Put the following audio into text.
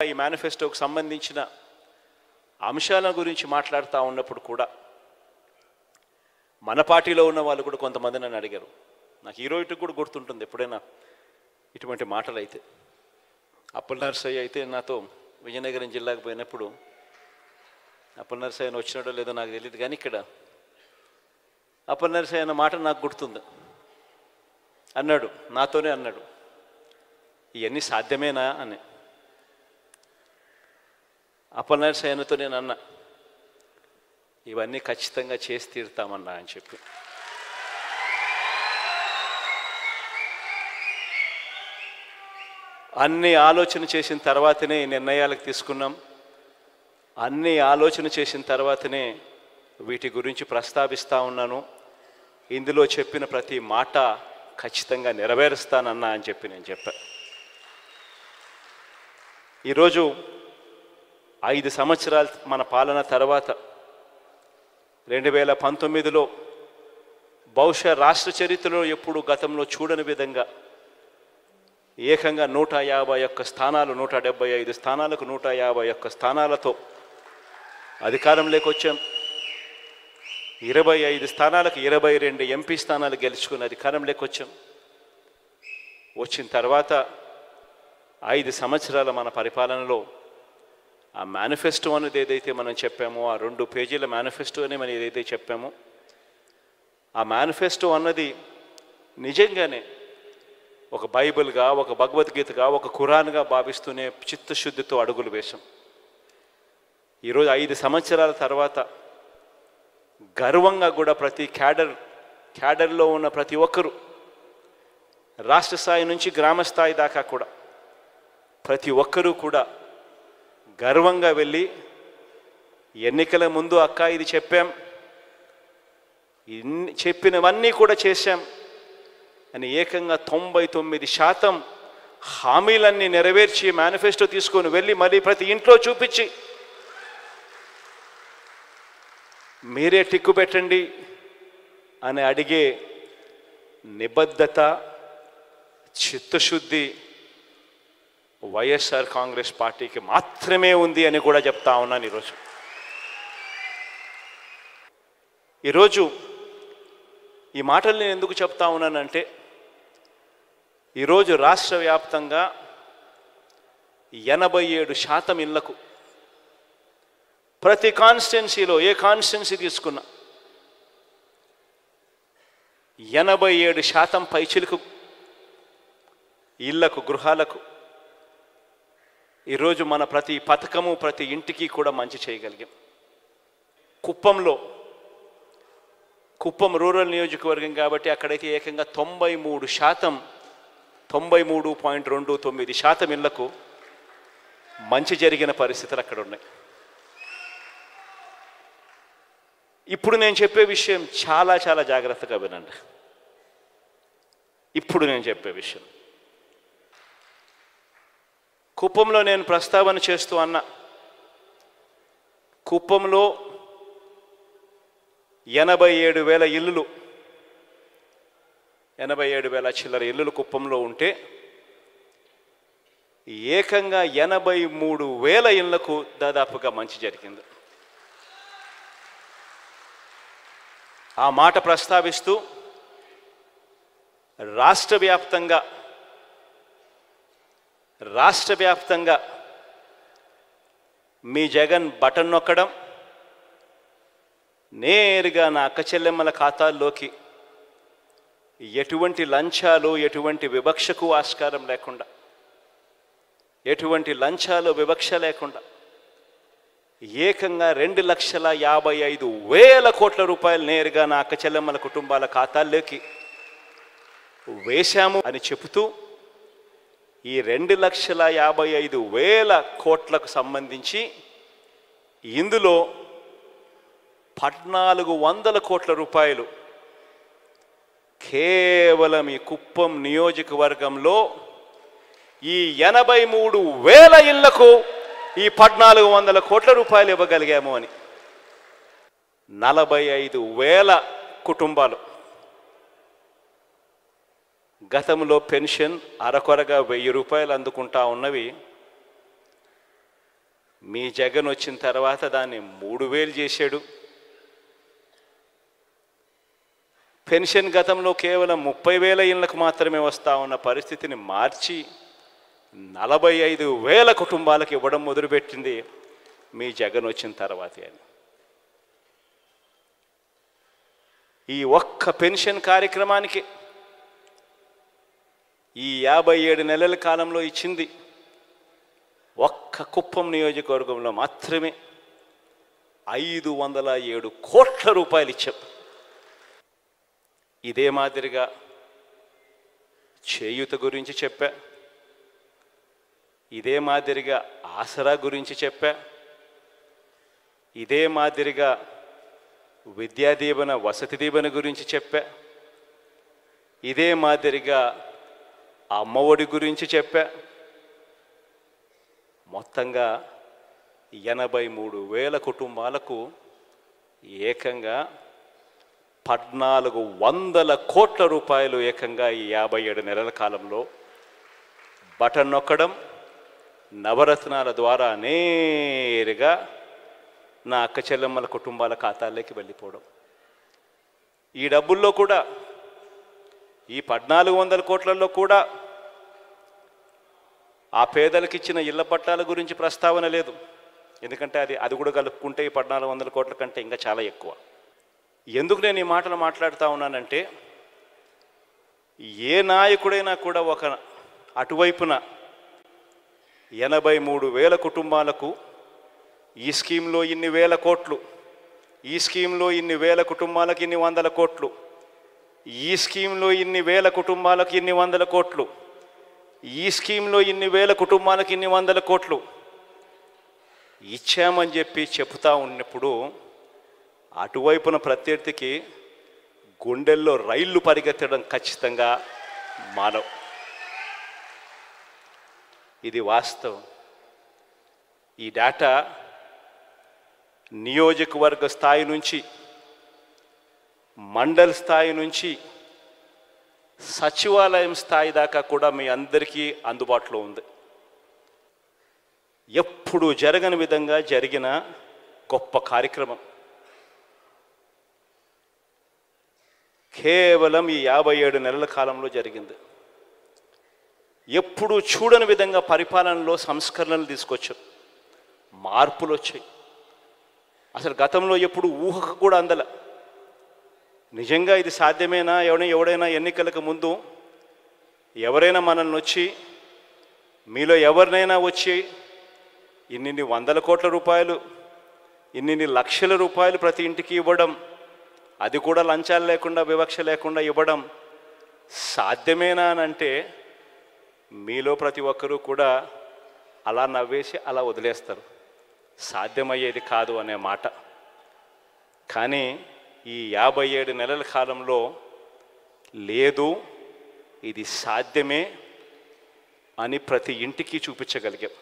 ఈ మేనిఫెస్టోకు సంబంధించిన అంశాల గురించి మాట్లాడుతూ ఉన్నప్పుడు కూడా మన పార్టీలో ఉన్న వాళ్ళు కూడా కొంతమంది నన్ను అడిగారు. నాకు ఈరోజు కూడా గుర్తుంటుంది ఎప్పుడైనా ఇటువంటి మాటలు అయితే. అప్పలనరసయ్య అయితే నాతో విజయనగరం జిల్లాకు పోయినప్పుడు, అప్పలనరసయ్యను వచ్చినాడో లేదో నాకు తెలియదు, కానీ ఇక్కడ అప్పలనరసయ్య అన్న మాట నాకు గుర్తుంది. అన్నాడు, నాతోనే అన్నాడు, ఇవన్నీ సాధ్యమేనా అని. అప్పలనరసయ్యతో నేను అన్నా, ఇవన్నీ ఖచ్చితంగా చేసి తీరుతామన్నా అని చెప్పి. అన్ని ఆలోచన చేసిన తర్వాతనే ఈ నిర్ణయాలకు తీసుకున్నాం. అన్ని ఆలోచన చేసిన తర్వాతనే వీటి గురించి ప్రస్తావిస్తూ ఉన్నాను. ఇందులో చెప్పిన ప్రతి మాట ఖచ్చితంగా నెరవేరుస్తానన్నా అని చెప్పి నేను చెప్పాను. ఈరోజు 5 సంవత్సరాల మన పాలన తర్వాత 2019లో బహుశా రాష్ట్ర చరిత్రలో ఎప్పుడు గతంలో చూడని విధంగా ఏకంగా 151 స్థానాలు, 175 స్థానాలకు 151 స్థానాలతో అధికారంలోకి వచ్చాం. 25 స్థానాలకు 22 ఎంపీ స్థానాలు గెలుచుకుని అధికారంలోకి వచ్చాం. వచ్చిన తర్వాత 5 సంవత్సరాల మన పరిపాలనలో ఆ మేనిఫెస్టో అనేది ఏదైతే మనం చెప్పామో, ఆ 2 పేజీల మేనిఫెస్టో అని మనం ఏదైతే చెప్పామో, ఆ మేనిఫెస్టో అన్నది నిజంగానే ఒక బైబిల్గా, ఒక భగవద్గీతగా, ఒక ఖురాన్గా భావిస్తూనే చిత్తశుద్ధితో అడుగులు వేశాం. ఈరోజు 5 సంవత్సరాల తర్వాత గర్వంగా కూడా ప్రతి క్యాడర్లో ఉన్న ప్రతి ఒక్కరూ, రాష్ట్ర స్థాయి నుంచి గ్రామ స్థాయి దాకా కూడా ప్రతి ఒక్కరూ కూడా గర్వంగా వెళ్ళి ఎన్నికల ముందు అక్క ఇది చెప్పాం, చెప్పినవన్నీ కూడా చేశాం అని ఏకంగా 99% హామీలన్నీ నెరవేర్చి మేనిఫెస్టో తీసుకొని వెళ్ళి మళ్ళీ ప్రతి ఇంట్లో చూపించి మీరే టిక్కు పెట్టండి అని అడిగే నిబద్ధత, చిత్తశుద్ధి వైఎస్ఆర్ కాంగ్రెస్ పార్టీకి మాత్రమే ఉంది అని కూడా చెప్తా ఉన్నాను. ఈరోజు ఈ మాటలు నేను ఎందుకు చెప్తా ఉన్నానంటే, ఈరోజు రాష్ట్ర వ్యాప్తంగా 87% ఇళ్లకు, ప్రతి కాన్స్టిట్యున్సీలో ఏ కాన్స్టిట్యున్సీ తీసుకున్నా 87% పైచిలకు ఇళ్లకు, గృహాలకు ఈరోజు మన ప్రతి పథకము ప్రతి ఇంటికి కూడా మంచి చేయగలిగాం. కుప్పం రూరల్ నియోజకవర్గం కాబట్టి అక్కడైతే ఏకంగా 93%, 93.29% ఇళ్లకు మంచి జరిగిన పరిస్థితులు అక్కడ ఉన్నాయి. ఇప్పుడు నేను చెప్పే విషయం చాలా చాలా జాగ్రత్తగా వినండి. ఇప్పుడు నేను చెప్పే విషయం కుప్పంలో నేను ప్రస్తావన చేస్తూ అన్న, కుప్పంలో 87,000 ఇల్లులు, 87,000 చిల్లర ఇల్లులు కుప్పంలో ఉంటే ఏకంగా 83,000 ఇళ్లకు దాదాపుగా మంచి జరిగింది. ఆ మాట ప్రస్తావిస్తూ రాష్ట్ర వ్యాప్తంగా మీ జగన్ బటన్ నొక్కడం, నేరుగా నా అక్క చెల్లెమ్మల ఖాతాల్లోకి ఎటువంటి లంచాలు, ఎటువంటి వివక్షకు ఆస్కారం లేకుండా, ఎటువంటి లంచాలు వివక్ష లేకుండా ఏకంగా 2,55,000 కోట్ల రూపాయలు నేరుగా నా అక్క చెల్లెమ్మల కుటుంబాల ఖాతాల్లోకి వేశాము అని చెబుతూ, ఈ 2,55,000 కోట్లకు సంబంధించి ఇందులో 1,400 కోట్ల రూపాయలు కేవలం ఈ కుప్పం నియోజకవర్గంలో ఈ 83,000 ఇళ్లకు ఈ 1,400 కోట్ల రూపాయలు ఇవ్వగలిగాము అని. 45,000 కుటుంబాలు గతంలో పెన్షన్ అరకొరగా 1,000 రూపాయలు అందుకుంటా ఉన్నవి మీ జగన్ వచ్చిన తర్వాత దాన్ని 3000 చేశాడు. పెన్షన్ గతంలో కేవలం 30,000 ఇళ్లకు మాత్రమే వస్తూ ఉన్న పరిస్థితిని మార్చి 45,000 కుటుంబాలకు ఇవ్వడం మొదలుపెట్టింది మీ జగన్ వచ్చిన తర్వాతే అని. ఈ ఒక్క పెన్షన్ కార్యక్రమానికి ఈ 57 నెలల కాలంలో ఇచ్చింది ఒక్క కుప్పం నియోజకవర్గంలో మాత్రమే 507 కోట్ల రూపాయలు ఇచ్చాం. ఇదే మాదిరిగా చేయూత గురించి చెప్పా, ఇదే మాదిరిగా ఆసరా గురించి చెప్పా, ఇదే మాదిరిగా విద్యా దీవెన వసతి దీవెన గురించి చెప్పా, ఇదే మాదిరిగా అమ్మఒడి గురించి చెప్పా. మొత్తంగా 83,000 కుటుంబాలకు ఏకంగా 1,400 కోట్ల రూపాయలు ఏకంగా ఈ 57 నెలల కాలంలో బటన్ నొక్కడం, నవరత్నాల ద్వారా నేరుగా నా అక్క చెల్లెమ్మల కుటుంబాల ఖాతాల్లోకి వెళ్ళిపోవడం. ఈ డబ్బుల్లో కూడా ఈ 1,400 కోట్లలో కూడా ఆ పేదలకు ఇచ్చిన ఇళ్ల పట్టాల గురించి ప్రస్తావన లేదు. ఎందుకంటే అది కూడా కలుపుకుంటే ఈ 1,400 కోట్ల కంటే ఇంకా చాలా ఎక్కువ. ఎందుకు నేను ఈ మాటలు మాట్లాడుతూ ఉన్నానంటే, ఏ నాయకుడైనా కూడా ఒక అటువైపున 83,000 కుటుంబాలకు ఈ స్కీమ్లో ఇన్ని వేల కోట్లు, ఈ స్కీమ్లో ఇన్ని వేల కుటుంబాలకు ఇన్ని వందల కోట్లు, ఈ స్కీమ్లో ఇన్ని వేల కుటుంబాలకు ఇన్ని వందల కోట్లు, ఈ స్కీమ్లో ఇన్ని వేల కుటుంబాలకు ఇన్ని వందల కోట్లు ఇచ్చామని చెప్పి చెప్తా ఉన్నప్పుడు అటువైపున ప్రత్యర్థికి గుండెల్లో రైళ్లు పరిగెత్తడం ఖచ్చితంగా మానవ్. ఇది వాస్తవం. ఈ డేటా నియోజకవర్గ స్థాయి నుంచి, మండల్ స్థాయి నుంచి, సచివాలయం స్థాయి దాకా కూడా మీ అందరికీ అందుబాటులో ఉంది. ఎప్పుడు జరగని విధంగా జరిగిన గొప్ప కార్యక్రమం కేవలం ఈ 57 నెలల కాలంలో జరిగింది. ఎప్పుడు చూడని విధంగా పరిపాలనలో సంస్కరణలు తీసుకొచ్చాం, మార్పులు వచ్చాయి. అసలు గతంలో ఎప్పుడు ఊహకు కూడా అందల. నిజంగా ఇది సాధ్యమేనా? ఎవడైనా ఎన్నికలకు ముందు ఎవరైనా మనల్ని వచ్చి, మీలో ఎవరినైనా వచ్చి ఇన్ని 100 కోట్ల రూపాయలు, ఇన్ని లక్షల రూపాయలు ప్రతి ఇంటికి ఇవ్వడం, అది కూడా లంచాలు లేకుండా వివక్ష లేకుండా ఇవ్వడం సాధ్యమేనా అని అంటే మీలో ప్రతి ఒక్కరూ కూడా అలా నవ్వేసి అలా వదిలేస్తారు, సాధ్యమయ్యేది కాదు అనే మాట. కానీ ఈ 57 నెలల కాలంలో లేదు, ఇది సాధ్యమే అని ప్రతి ఇంటికి చూపించగలిగాం.